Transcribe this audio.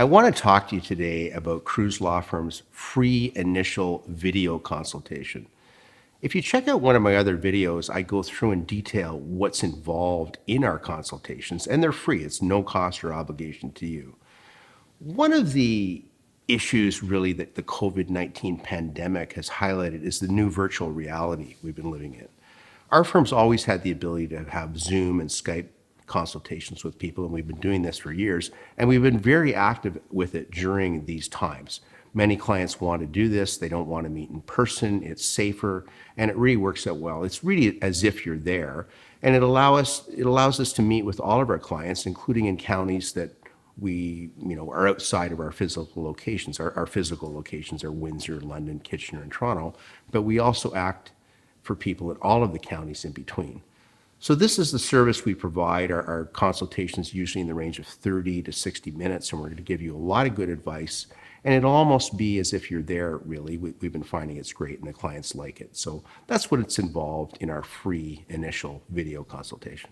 want to talk to you today about Kruse Law Firm's free initial video consultation. If you check out one of my other videos, I go through in detail what's involved in our consultations, and they're free. It's no cost or obligation to you. One of the issues really that the COVID-19 pandemic has highlighted is the new virtual reality we've been living in. Our firm's always had the ability to have Zoom and Skype consultations with people, and we've been doing this for years, and we've been very active with it during these times. Many clients want to do this. They don't want to meet in person. It's safer, and it really works out well. It's really as if you're there, and it allows us to meet with all of our clients, including in counties that we are outside of our physical locations. Our physical locations are Windsor, London, Kitchener, and Toronto, but we also act for people in all of the counties in between. So this is the service we provide. Our consultations usually in the range of 30 to 60 minutes, and we're going to give you a lot of good advice. And it'll almost be as if you're there, really. We've been finding it's great, and the clients like it. So that's what it's involved in our free initial video consultation.